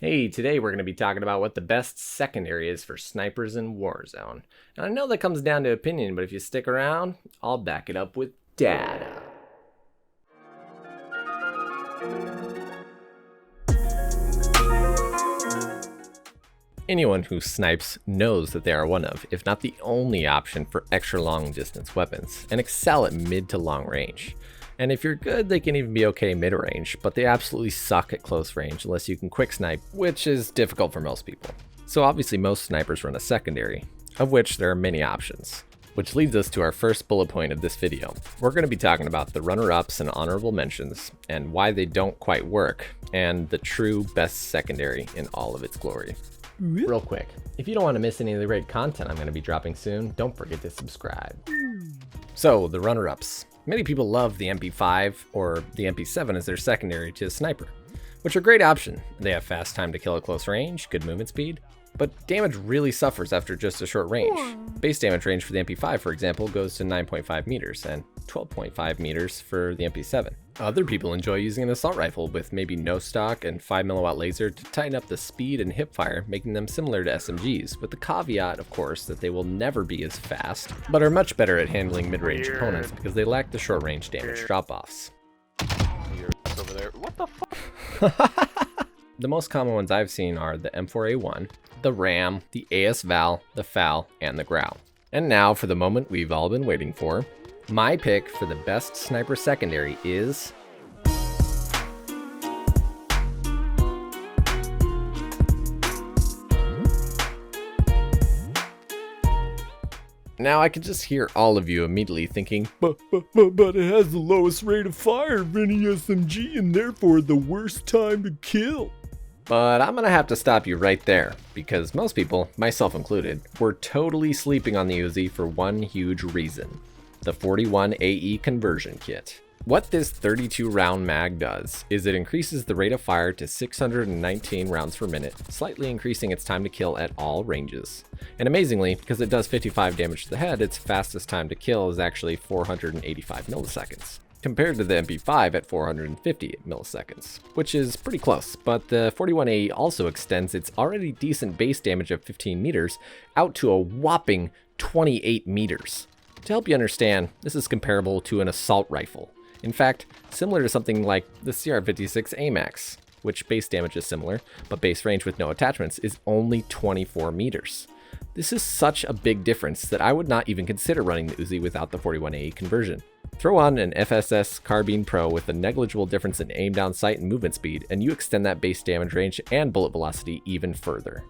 Hey, today we're going to be talking about what the best secondary is for snipers in Warzone. And I know that comes down to opinion, but if you stick around, I'll back it up with data. Anyone who snipes knows that they are one of, if not the only option for extra long distance weapons, and excel at mid to long range. And if you're good, they can even be okay mid-range, but they absolutely suck at close range unless you can quick snipe, which is difficult for most people. So obviously most snipers run a secondary, of which there are many options. Which leads us to our first bullet point of this video. We're going to be talking about the runner-ups and honorable mentions, and why they don't quite work, and the true best secondary in all of its glory. Real quick, if you don't want to miss any of the great content I'm going to be dropping soon, don't forget to subscribe. So, the runner-ups. Many people love the MP5 or the MP7 as their secondary to a sniper, which are a great option. They have fast time to kill at close range, good movement speed, but damage really suffers after just a short range. Base damage range for the MP5, for example, goes to 9.5 meters and 12.5 meters for the MP7. Other people enjoy using an assault rifle with maybe no stock and 5mm laser to tighten up the speed and hipfire, making them similar to SMGs, with the caveat, of course, that they will never be as fast, but are much better at handling mid-range opponents because they lack the short-range damage drop-offs. Over there. What the fuck? The most common ones I've seen are the M4A1, the RAM, the AS-Val, the FAL, and the Grau. And now for the moment we've all been waiting for. My pick for the best sniper secondary is... Now I can just hear all of you immediately thinking, but it has the lowest rate of fire of any SMG and therefore the worst time to kill. But I'm gonna have to stop you right there, because most people, myself included, were totally sleeping on the Uzi for one huge reason: the 41 AE conversion kit. What this 32 round mag does is it increases the rate of fire to 619 rounds per minute, slightly increasing its time to kill at all ranges. And amazingly, because it does 55 damage to the head, its fastest time to kill is actually 485 milliseconds, compared to the MP5 at 450 milliseconds, which is pretty close. But the 41AE also extends its already decent base damage of 15 meters out to a whopping 28 meters. To help you understand, this is comparable to an assault rifle. In fact, similar to something like the CR56 AMAX, which base damage is similar, but base range with no attachments is only 24 meters. This is such a big difference that I would not even consider running the Uzi without the 41AE conversion. Throw on an FSS Carbine Pro with a negligible difference in aim down sight and movement speed, and you extend that base damage range and bullet velocity even further.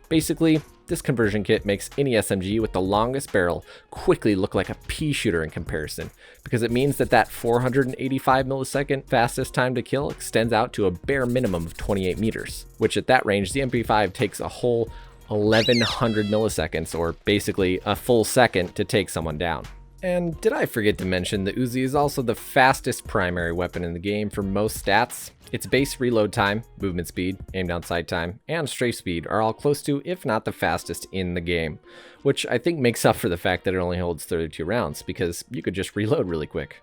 Basically, this conversion kit makes any SMG with the longest barrel quickly look like a pea shooter in comparison, because it means that 485 millisecond fastest time to kill extends out to a bare minimum of 28 meters, which at that range the MP5 takes a whole 1100 milliseconds, or basically a full second, to take someone down. And did I forget to mention the Uzi is also the fastest primary weapon in the game for most stats? Its base reload time, movement speed, aim down sight time, and strafe speed are all close to, if not the fastest in the game, which I think makes up for the fact that it only holds 32 rounds, because you could just reload really quick.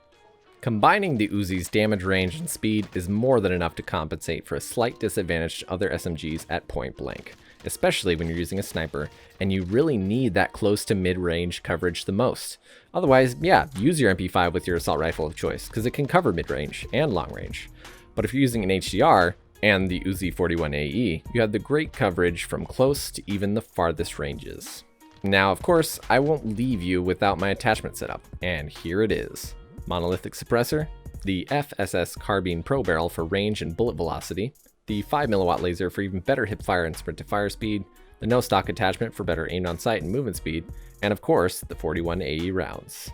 Combining the Uzi's damage range and speed is more than enough to compensate for a slight disadvantage to other SMGs at point blank, especially when you're using a sniper and you really need that close to mid-range coverage the most. Otherwise, yeah, use your MP5 with your assault rifle of choice, because it can cover mid-range and long range. But if you're using an HDR and the Uzi 41AE, you have the great coverage from close to even the farthest ranges. Now, of course, I won't leave you without my attachment setup, and here it is. Monolithic suppressor, the FSS Carbine Pro barrel for range and bullet velocity, the 5mm laser for even better hip fire and sprint to fire speed, the no stock attachment for better aim on sight and movement speed, and of course, the 41AE rounds.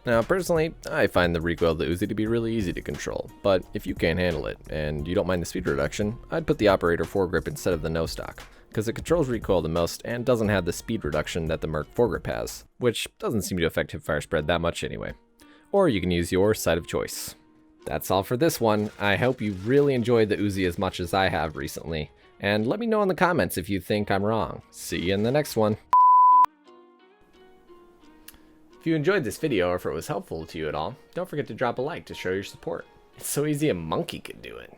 Now, personally, I find the recoil of the Uzi to be really easy to control, but if you can't handle it, and you don't mind the speed reduction, I'd put the operator foregrip instead of the no stock, because it controls recoil the most and doesn't have the speed reduction that the Merc foregrip has, which doesn't seem to affect hipfire spread that much anyway. Or you can use your sight of choice. That's all for this one. I hope you really enjoyed the Uzi as much as I have recently, and let me know in the comments if you think I'm wrong. See you in the next one. If you enjoyed this video or if it was helpful to you at all, don't forget to drop a like to show your support. It's so easy a monkey could do it.